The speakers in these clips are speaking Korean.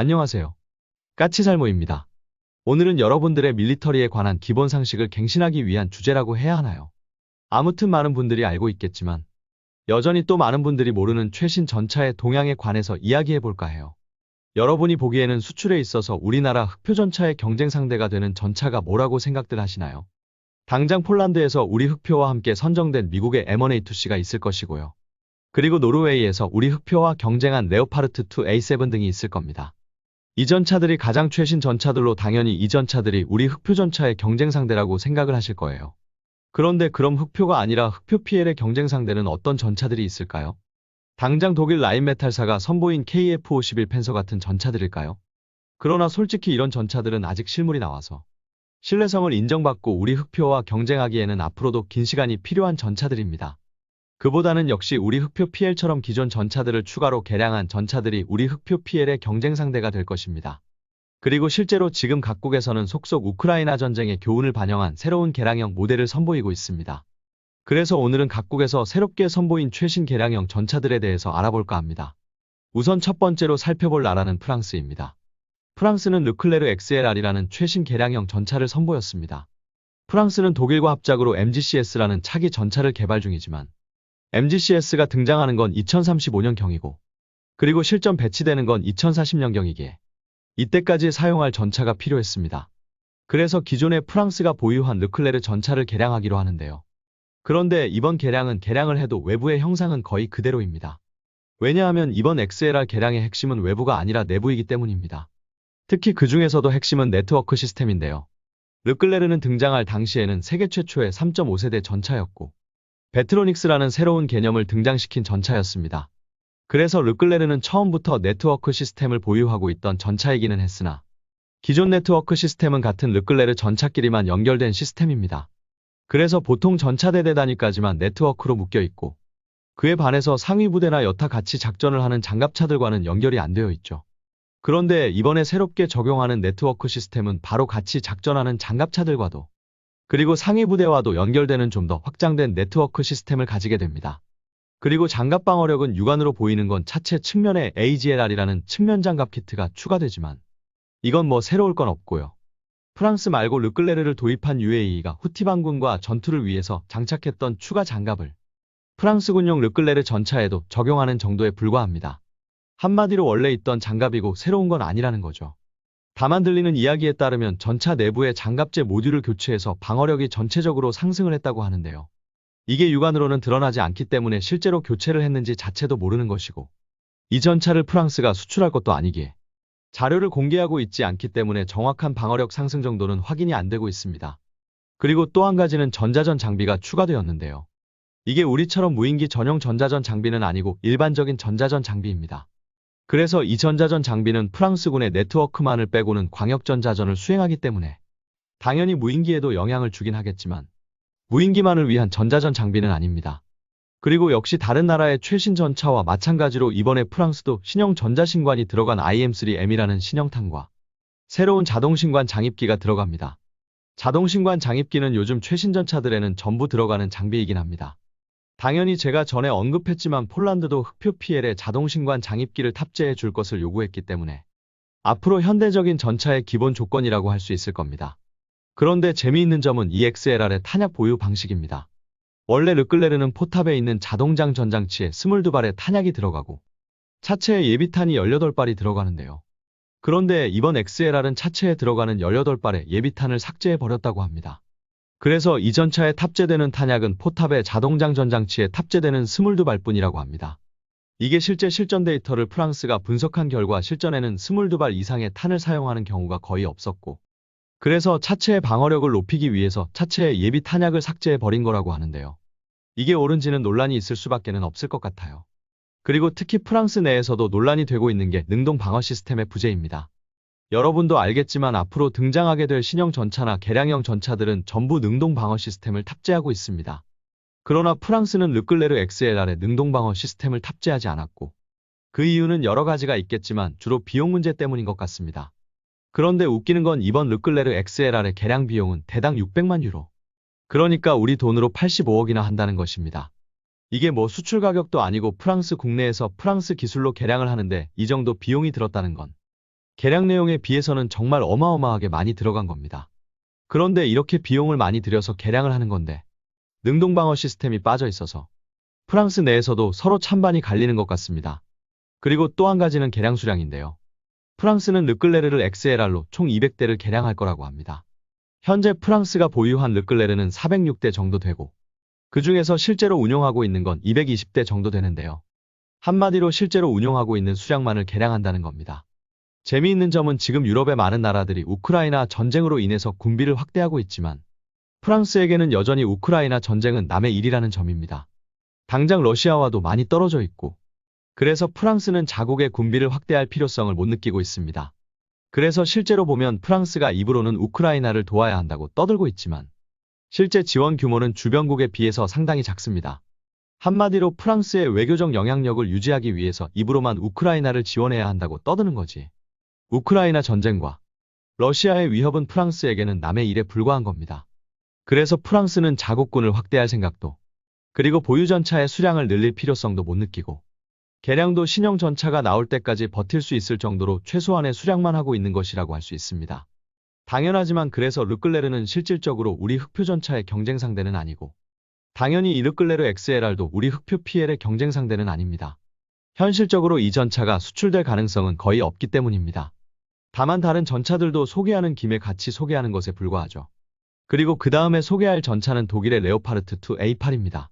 안녕하세요. 까치살모입니다. 오늘은 여러분들의 밀리터리에 관한 기본 상식을 갱신하기 위한 주제라고 해야 하나요? 아무튼 많은 분들이 알고 있겠지만 여전히 또 많은 분들이 모르는 최신 전차의 동향에 관해서 이야기해 볼까 해요. 여러분이 보기에는 수출에 있어서 우리나라 흑표 전차의 경쟁 상대가 되는 전차가 뭐라고 생각들 하시나요? 당장 폴란드에서 우리 흑표와 함께 선정된 미국의 M1A2C가 있을 것이고요. 그리고 노르웨이에서 우리 흑표와 경쟁한 레오파르트 2 A7 등이 있을 겁니다. 이 전차들이 가장 최신 전차들로 당연히 이 전차들이 우리 흑표 전차의 경쟁 상대라고 생각을 하실 거예요. 그런데 그럼 흑표가 아니라 흑표 PL의 경쟁 상대는 어떤 전차들이 있을까요? 당장 독일 라인메탈사가 선보인 KF-51 팬서 같은 전차들일까요? 그러나 솔직히 이런 전차들은 아직 실물이 나와서 신뢰성을 인정받고 우리 흑표와 경쟁하기에는 앞으로도 긴 시간이 필요한 전차들입니다. 그보다는 역시 우리 흑표 PL처럼 기존 전차들을 추가로 개량한 전차들이 우리 흑표 PL의 경쟁 상대가 될 것입니다. 그리고 실제로 지금 각국에서는 속속 우크라이나 전쟁의 교훈을 반영한 새로운 개량형 모델을 선보이고 있습니다. 그래서 오늘은 각국에서 새롭게 선보인 최신 개량형 전차들에 대해서 알아볼까 합니다. 우선 첫 번째로 살펴볼 나라는 프랑스입니다. 프랑스는 르클레르 XLR이라는 최신 개량형 전차를 선보였습니다. 프랑스는 독일과 합작으로 MGCS라는 차기 전차를 개발 중이지만 MGCS가 등장하는 건 2035년경이고 그리고 실전 배치되는 건 2040년경이기에 이때까지 사용할 전차가 필요했습니다. 그래서 기존에 프랑스가 보유한 르클레르 전차를 개량하기로 하는데요. 그런데 이번 개량을 해도 외부의 형상은 거의 그대로입니다. 왜냐하면 이번 XLR 개량의 핵심은 외부가 아니라 내부이기 때문입니다. 특히 그 중에서도 핵심은 네트워크 시스템인데요. 르클레르는 등장할 당시에는 세계 최초의 3.5세대 전차였고 베트로닉스라는 새로운 개념을 등장시킨 전차였습니다. 그래서 르클레르는 처음부터 네트워크 시스템을 보유하고 있던 전차이기는 했으나 기존 네트워크 시스템은 같은 르클레르 전차끼리만 연결된 시스템입니다. 그래서 보통 전차대대 단위까지만 네트워크로 묶여 있고 그에 반해서 상위 부대나 여타 같이 작전을 하는 장갑차들과는 연결이 안 되어 있죠. 그런데 이번에 새롭게 적용하는 네트워크 시스템은 바로 같이 작전하는 장갑차들과도 그리고 상위 부대와도 연결되는 좀 더 확장된 네트워크 시스템을 가지게 됩니다. 그리고 장갑 방어력은 육안으로 보이는 건 차체 측면에 AGLR이라는 측면 장갑 키트가 추가되지만 이건 뭐 새로울 건 없고요. 프랑스 말고 르클레르를 도입한 UAE가 후티 반군과 전투를 위해서 장착했던 추가 장갑을 프랑스군용 르클레르 전차에도 적용하는 정도에 불과합니다. 한마디로 원래 있던 장갑이고 새로운 건 아니라는 거죠. 다만 들리는 이야기에 따르면 전차 내부의 장갑재 모듈을 교체해서 방어력이 전체적으로 상승을 했다고 하는데요. 이게 육안으로는 드러나지 않기 때문에 실제로 교체를 했는지 자체도 모르는 것이고 이 전차를 프랑스가 수출할 것도 아니기에 자료를 공개하고 있지 않기 때문에 정확한 방어력 상승 정도는 확인이 안 되고 있습니다. 그리고 또 한 가지는 전자전 장비가 추가되었는데요. 이게 우리처럼 무인기 전용 전자전 장비는 아니고 일반적인 전자전 장비입니다. 그래서 이 전자전 장비는 프랑스군의 네트워크만을 빼고는 광역전자전을 수행하기 때문에 당연히 무인기에도 영향을 주긴 하겠지만 무인기만을 위한 전자전 장비는 아닙니다. 그리고 역시 다른 나라의 최신 전차와 마찬가지로 이번에 프랑스도 신형 전자신관이 들어간 IM-3M이라는 신형탄과 새로운 자동신관 장입기가 들어갑니다. 자동신관 장입기는 요즘 최신 전차들에는 전부 들어가는 장비이긴 합니다. 당연히 제가 전에 언급했지만 폴란드도 흑표 PL에 자동신관 장입기를 탑재해 줄 것을 요구했기 때문에 앞으로 현대적인 전차의 기본 조건이라고 할 수 있을 겁니다. 그런데 재미있는 점은 이 XLR의 탄약 보유 방식입니다. 원래 르클레르는 포탑에 있는 자동장 전장치에 22발의 탄약이 들어가고 차체에 예비탄이 18발이 들어가는데요. 그런데 이번 XLR은 차체에 들어가는 18발의 예비탄을 삭제해버렸다고 합니다. 그래서 이 전차에 탑재되는 탄약은 포탑의 자동장 전장치에 탑재되는 22발뿐이라고 합니다. 이게 실제 실전 데이터를 프랑스가 분석한 결과 실전에는 22발 이상의 탄을 사용하는 경우가 거의 없었고 그래서 차체의 방어력을 높이기 위해서 차체에 예비 탄약을 삭제해버린 거라고 하는데요. 이게 옳은지는 논란이 있을 수밖에는 없을 것 같아요. 그리고 특히 프랑스 내에서도 논란이 되고 있는 게 능동 방어 시스템의 부재입니다. 여러분도 알겠지만 앞으로 등장하게 될 신형 전차나 개량형 전차들은 전부 능동 방어 시스템을 탑재하고 있습니다. 그러나 프랑스는 르클레르 XLR에 능동 방어 시스템을 탑재하지 않았고 그 이유는 여러 가지가 있겠지만 주로 비용 문제 때문인 것 같습니다. 그런데 웃기는 건 이번 르클레르 XLR의 개량 비용은 대당 600만 유로. 그러니까 우리 돈으로 85억이나 한다는 것입니다. 이게 뭐 수출 가격도 아니고 프랑스 국내에서 프랑스 기술로 개량을 하는데 이 정도 비용이 들었다는 건 개량 내용에 비해서는 정말 어마어마하게 많이 들어간 겁니다. 그런데 이렇게 비용을 많이 들여서 개량을 하는 건데 능동방어 시스템이 빠져 있어서 프랑스 내에서도 서로 찬반이 갈리는 것 같습니다. 그리고 또 한 가지는 개량 수량인데요. 프랑스는 르클레르를 XLR로 총 200대를 개량할 거라고 합니다. 현재 프랑스가 보유한 르클레르는 406대 정도 되고 그 중에서 실제로 운용하고 있는 건 220대 정도 되는데요. 한마디로 실제로 운용하고 있는 수량만을 개량한다는 겁니다. 재미있는 점은 지금 유럽의 많은 나라들이 우크라이나 전쟁으로 인해서 군비를 확대하고 있지만 프랑스에게는 여전히 우크라이나 전쟁은 남의 일이라는 점입니다. 당장 러시아와도 많이 떨어져 있고 그래서 프랑스는 자국의 군비를 확대할 필요성을 못 느끼고 있습니다. 그래서 실제로 보면 프랑스가 입으로는 우크라이나를 도와야 한다고 떠들고 있지만 실제 지원 규모는 주변국에 비해서 상당히 작습니다. 한마디로 프랑스의 외교적 영향력을 유지하기 위해서 입으로만 우크라이나를 지원해야 한다고 떠드는 거지. 우크라이나 전쟁과 러시아의 위협은 프랑스에게는 남의 일에 불과한 겁니다. 그래서 프랑스는 자국군을 확대할 생각도 그리고 보유 전차의 수량을 늘릴 필요성도 못 느끼고 개량도 신형 전차가 나올 때까지 버틸 수 있을 정도로 최소한의 수량만 하고 있는 것이라고 할 수 있습니다. 당연하지만 그래서 르클레르는 실질적으로 우리 흑표 전차의 경쟁 상대는 아니고 당연히 이 르클레르 XLR도 우리 흑표 PL의 경쟁 상대는 아닙니다. 현실적으로 이 전차가 수출될 가능성은 거의 없기 때문입니다. 다만 다른 전차들도 소개하는 김에 같이 소개하는 것에 불과하죠. 그리고 그 다음에 소개할 전차는 독일의 레오파르트 2 A8입니다.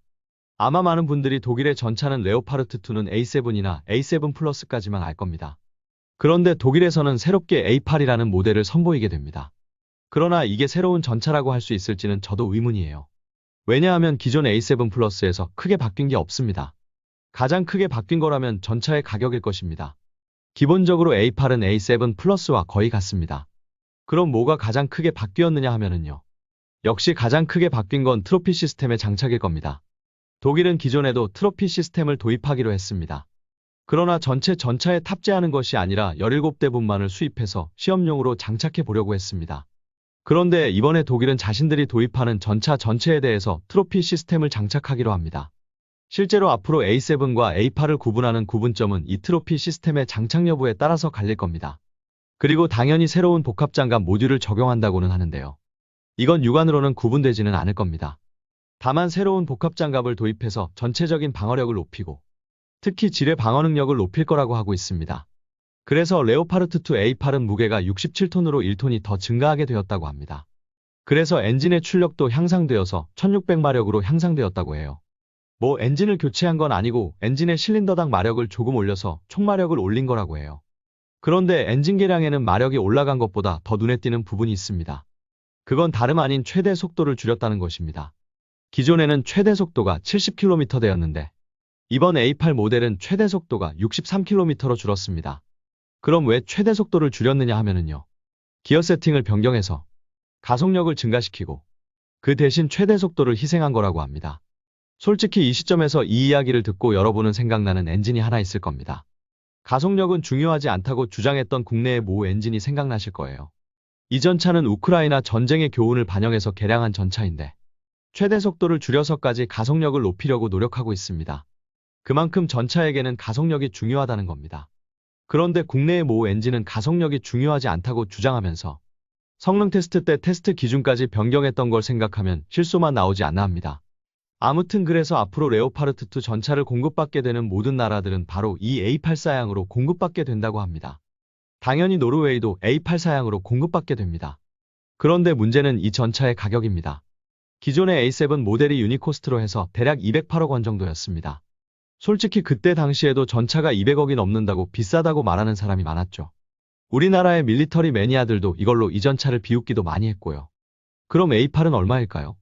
아마 많은 분들이 독일의 전차는 레오파르트 2는 A7이나 A7 플러스까지만 알 겁니다. 그런데 독일에서는 새롭게 A8이라는 모델을 선보이게 됩니다. 그러나 이게 새로운 전차라고 할 수 있을지는 저도 의문이에요. 왜냐하면 기존 A7 플러스에서 크게 바뀐 게 없습니다. 가장 크게 바뀐 거라면 전차의 가격일 것입니다. 기본적으로 A8은 A7 플러스와 거의 같습니다. 그럼 뭐가 가장 크게 바뀌었느냐 하면은요. 역시 가장 크게 바뀐 건 트로피 시스템의 장착일 겁니다. 독일은 기존에도 트로피 시스템을 도입하기로 했습니다. 그러나 전체 전차에 탑재하는 것이 아니라 17대분만을 수입해서 시험용으로 장착해 보려고 했습니다. 그런데 이번에 독일은 자신들이 도입하는 전차 전체에 대해서 트로피 시스템을 장착하기로 합니다. 실제로 앞으로 A7과 A8을 구분하는 구분점은 이 트로피 시스템의 장착 여부에 따라서 갈릴 겁니다. 그리고 당연히 새로운 복합장갑 모듈을 적용한다고는 하는데요. 이건 육안으로는 구분되지는 않을 겁니다. 다만 새로운 복합장갑을 도입해서 전체적인 방어력을 높이고 특히 지뢰 방어 능력을 높일 거라고 하고 있습니다. 그래서 레오파르트 2 A8은 무게가 67톤으로 1톤이 더 증가하게 되었다고 합니다. 그래서 엔진의 출력도 향상되어서 1600마력으로 향상되었다고 해요. 뭐 엔진을 교체한 건 아니고 엔진의 실린더당 마력을 조금 올려서 총마력을 올린 거라고 해요. 그런데 엔진 개량에는 마력이 올라간 것보다 더 눈에 띄는 부분이 있습니다. 그건 다름 아닌 최대 속도를 줄였다는 것입니다. 기존에는 최대 속도가 70km대였는데 이번 A8 모델은 최대 속도가 63km로 줄었습니다. 그럼 왜 최대 속도를 줄였느냐 하면은요. 기어 세팅을 변경해서 가속력을 증가시키고 그 대신 최대 속도를 희생한 거라고 합니다. 솔직히 이 시점에서 이 이야기를 듣고 여러분은 생각나는 엔진이 하나 있을 겁니다. 가속력은 중요하지 않다고 주장했던 국내의 모 엔진이 생각나실 거예요. 이 전차는 우크라이나 전쟁의 교훈을 반영해서 개량한 전차인데 최대 속도를 줄여서까지 가속력을 높이려고 노력하고 있습니다. 그만큼 전차에게는 가속력이 중요하다는 겁니다. 그런데 국내의 모 엔진은 가속력이 중요하지 않다고 주장하면서 성능 테스트 때 테스트 기준까지 변경했던 걸 생각하면 실소만 나오지 않나 합니다. 아무튼 그래서 앞으로 레오파르트 2 전차를 공급받게 되는 모든 나라들은 바로 이 A8사양으로 공급받게 된다고 합니다. 당연히 노르웨이도 A8사양으로 공급받게 됩니다. 그런데 문제는 이 전차의 가격입니다. 기존의 A7 모델이 유니코스트로 해서 대략 208억 원 정도였습니다. 솔직히 그때 당시에도 전차가 200억이 넘는다고 비싸다고 말하는 사람이 많았죠. 우리나라의 밀리터리 매니아들도 이걸로 이 전차를 비웃기도 많이 했고요. 그럼 A8은 얼마일까요?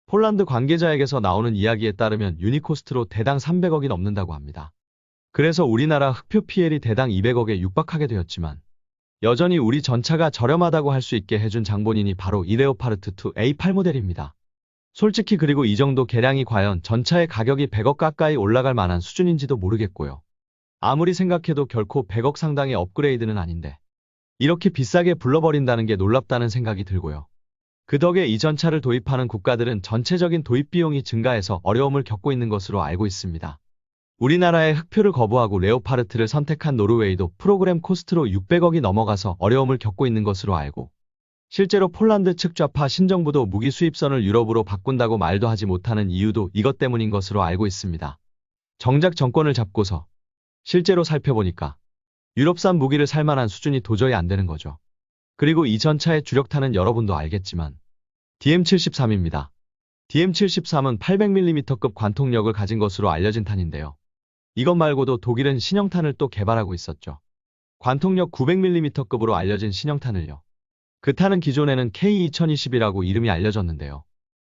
폴란드 관계자에게서 나오는 이야기에 따르면 유니코스트로 대당 300억이 넘는다고 합니다. 그래서 우리나라 흑표 PL이 대당 200억에 육박하게 되었지만 여전히 우리 전차가 저렴하다고 할 수 있게 해준 장본인이 바로 이 레오파르트 2 A8 모델입니다. 솔직히 그리고 이 정도 개량이 과연 전차의 가격이 100억 가까이 올라갈 만한 수준인지도 모르겠고요. 아무리 생각해도 결코 100억 상당의 업그레이드는 아닌데 이렇게 비싸게 불러버린다는 게 놀랍다는 생각이 들고요. 그 덕에 이 전차를 도입하는 국가들은 전체적인 도입 비용이 증가해서 어려움을 겪고 있는 것으로 알고 있습니다. 우리나라의 흑표를 거부하고 레오파르트를 선택한 노르웨이도 프로그램 코스트로 600억이 넘어가서 어려움을 겪고 있는 것으로 알고, 실제로 폴란드 측 좌파 신정부도 무기 수입선을 유럽으로 바꾼다고 말도 하지 못하는 이유도 이것 때문인 것으로 알고 있습니다. 정작 정권을 잡고서 실제로 살펴보니까 유럽산 무기를 살 만한 수준이 도저히 안 되는 거죠. 그리고 이 전차의 주력탄은 여러분도 알겠지만 DM73입니다. DM73은 800mm급 관통력을 가진 것으로 알려진 탄인데요. 이것 말고도 독일은 신형탄을 또 개발하고 있었죠. 관통력 900mm급으로 알려진 신형탄을요. 그 탄은 기존에는 K2020이라고 이름이 알려졌는데요.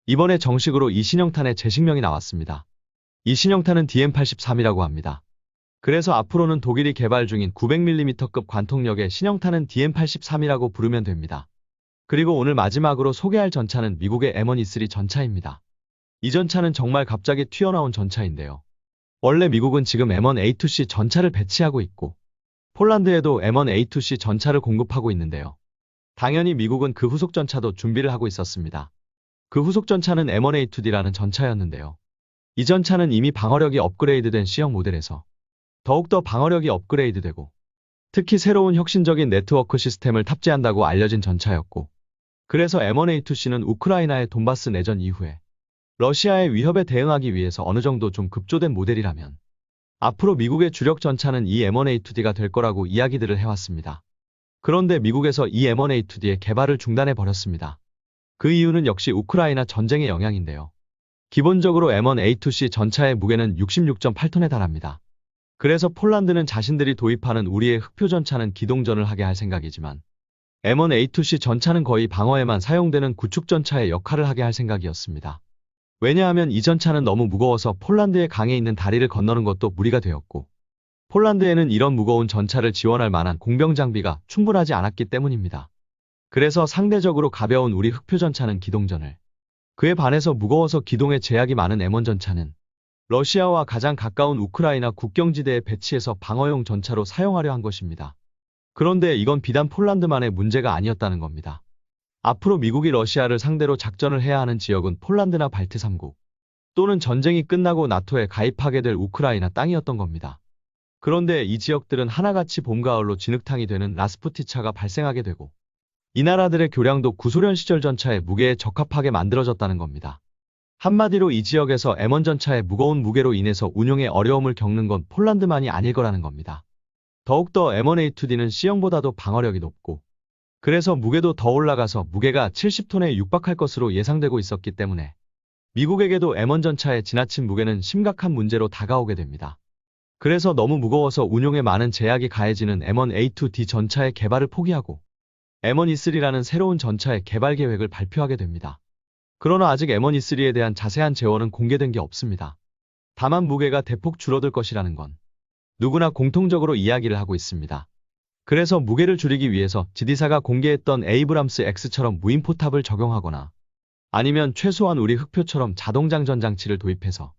이번에 정식으로 이 신형탄의 재식명이 나왔습니다. 이 신형탄은 DM83이라고 합니다. 그래서 앞으로는 독일이 개발 중인 900mm급 관통력의 신형탄은 DM83이라고 부르면 됩니다. 그리고 오늘 마지막으로 소개할 전차는 미국의 M1E3 전차입니다. 이 전차는 정말 갑자기 튀어나온 전차인데요. 원래 미국은 지금 M1A2C 전차를 배치하고 있고 폴란드에도 M1A2C 전차를 공급하고 있는데요. 당연히 미국은 그 후속 전차도 준비를 하고 있었습니다. 그 후속 전차는 M1A2D라는 전차였는데요. 이 전차는 이미 방어력이 업그레이드된 C형 모델에서 더욱더 방어력이 업그레이드되고 특히 새로운 혁신적인 네트워크 시스템을 탑재한다고 알려진 전차였고, 그래서 M1A2C는 우크라이나의 돈바스 내전 이후에 러시아의 위협에 대응하기 위해서 어느 정도 좀 급조된 모델이라면 앞으로 미국의 주력 전차는 이 M1A2D가 될 거라고 이야기들을 해왔습니다. 그런데 미국에서 이 M1A2D의 개발을 중단해 버렸습니다. 그 이유는 역시 우크라이나 전쟁의 영향인데요. 기본적으로 M1A2C 전차의 무게는 66.8톤에 달합니다. 그래서 폴란드는 자신들이 도입하는 우리의 흑표 전차는 기동전을 하게 할 생각이지만 M1A2C 전차는 거의 방어에만 사용되는 구축 전차의 역할을 하게 할 생각이었습니다. 왜냐하면 이 전차는 너무 무거워서 폴란드의 강에 있는 다리를 건너는 것도 무리가 되었고, 폴란드에는 이런 무거운 전차를 지원할 만한 공병 장비가 충분하지 않았기 때문입니다. 그래서 상대적으로 가벼운 우리 흑표 전차는 기동전을, 그에 반해서 무거워서 기동에 제약이 많은 M1 전차는 러시아와 가장 가까운 우크라이나 국경지대에 배치해서 방어용 전차로 사용하려 한 것입니다. 그런데 이건 비단 폴란드만의 문제가 아니었다는 겁니다. 앞으로 미국이 러시아를 상대로 작전을 해야 하는 지역은 폴란드나 발트 3국 또는 전쟁이 끝나고 나토에 가입하게 될 우크라이나 땅이었던 겁니다. 그런데 이 지역들은 하나같이 봄, 가을로 진흙탕이 되는 라스푸티차가 발생하게 되고 이 나라들의 교량도 구소련 시절 전차의 무게에 적합하게 만들어졌다는 겁니다. 한마디로 이 지역에서 M1 전차의 무거운 무게로 인해서 운용에 어려움을 겪는 건 폴란드만이 아닐 거라는 겁니다. 더욱더 M1A2D는 C형보다도 방어력이 높고 그래서 무게도 더 올라가서 무게가 70톤에 육박할 것으로 예상되고 있었기 때문에 미국에게도 M1 전차의 지나친 무게는 심각한 문제로 다가오게 됩니다. 그래서 너무 무거워서 운용에 많은 제약이 가해지는 M1A2D 전차의 개발을 포기하고 M1E3라는 새로운 전차의 개발 계획을 발표하게 됩니다. 그러나 아직 M1E3에 대한 자세한 재원은 공개된 게 없습니다. 다만 무게가 대폭 줄어들 것이라는 건 누구나 공통적으로 이야기를 하고 있습니다. 그래서 무게를 줄이기 위해서 GD사가 공개했던 에이브람스 X처럼 무인 포탑을 적용하거나 아니면 최소한 우리 흑표처럼 자동장전 장치를 도입해서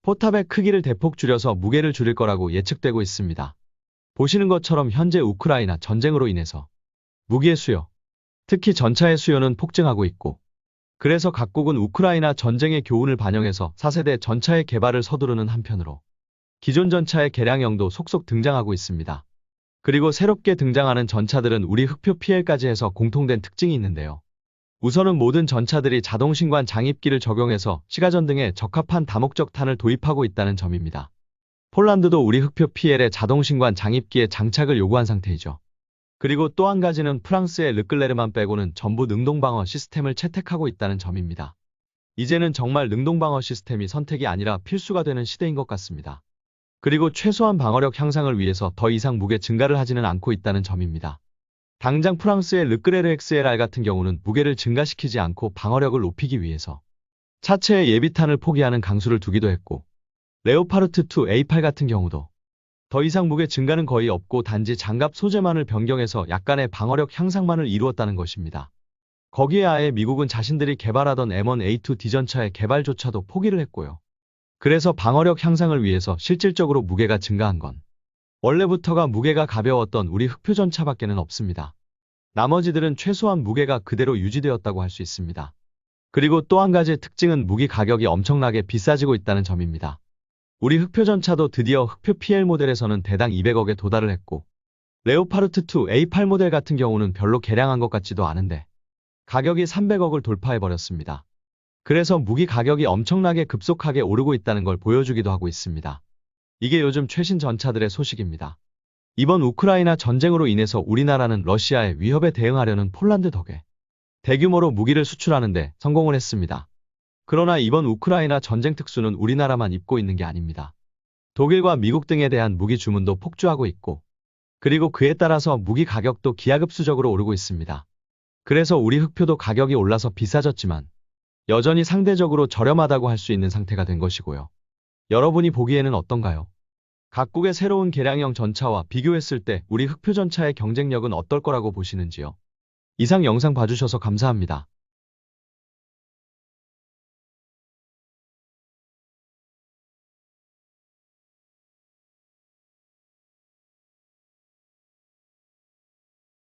포탑의 크기를 대폭 줄여서 무게를 줄일 거라고 예측되고 있습니다. 보시는 것처럼 현재 우크라이나 전쟁으로 인해서 무기의 수요, 특히 전차의 수요는 폭증하고 있고 그래서 각국은 우크라이나 전쟁의 교훈을 반영해서 4세대 전차의 개발을 서두르는 한편으로 기존 전차의 개량형도 속속 등장하고 있습니다. 그리고 새롭게 등장하는 전차들은 우리 흑표 PL까지 해서 공통된 특징이 있는데요. 우선은 모든 전차들이 자동신관 장입기를 적용해서 시가전등에 적합한 다목적 탄을 도입하고 있다는 점입니다. 폴란드도 우리 흑표 PL에 자동신관 장입기에 장착을 요구한 상태이죠. 그리고 또 한 가지는 프랑스의 르클레르만 빼고는 전부 능동방어 시스템을 채택하고 있다는 점입니다. 이제는 정말 능동방어 시스템이 선택이 아니라 필수가 되는 시대인 것 같습니다. 그리고 최소한 방어력 향상을 위해서 더 이상 무게 증가를 하지는 않고 있다는 점입니다. 당장 프랑스의 르크레르 XLR 같은 경우는 무게를 증가시키지 않고 방어력을 높이기 위해서 차체의 예비탄을 포기하는 강수를 두기도 했고 레오파르트 2 A8 같은 경우도 더 이상 무게 증가는 거의 없고 단지 장갑 소재만을 변경해서 약간의 방어력 향상만을 이루었다는 것입니다. 거기에 아예 미국은 자신들이 개발하던 M1A2D 전차의 개발조차도 포기를 했고요. 그래서 방어력 향상을 위해서 실질적으로 무게가 증가한 건 원래부터가 무게가 가벼웠던 우리 흑표 전차밖에는 없습니다. 나머지들은 최소한 무게가 그대로 유지되었다고 할 수 있습니다. 그리고 또 한 가지 특징은 무기 가격이 엄청나게 비싸지고 있다는 점입니다. 우리 흑표 전차도 드디어 흑표 PL 모델에서는 대당 200억에 도달을 했고, 레오파르트 2 A8 모델 같은 경우는 별로 개량한 것 같지도 않은데, 가격이 300억을 돌파해버렸습니다. 그래서 무기 가격이 엄청나게 급속하게 오르고 있다는 걸 보여주기도 하고 있습니다. 이게 요즘 최신 전차들의 소식입니다. 이번 우크라이나 전쟁으로 인해서 우리나라는 러시아의 위협에 대응하려는 폴란드 덕에 대규모로 무기를 수출하는데 성공을 했습니다. 그러나 이번 우크라이나 전쟁 특수는 우리나라만 입고 있는 게 아닙니다. 독일과 미국 등에 대한 무기 주문도 폭주하고 있고, 그리고 그에 따라서 무기 가격도 기하급수적으로 오르고 있습니다. 그래서 우리 흑표도 가격이 올라서 비싸졌지만 여전히 상대적으로 저렴하다고 할 수 있는 상태가 된 것이고요. 여러분이 보기에는 어떤가요? 각국의 새로운 개량형 전차와 비교했을 때 우리 흑표 전차의 경쟁력은 어떨 거라고 보시는지요? 이상 영상 봐주셔서 감사합니다.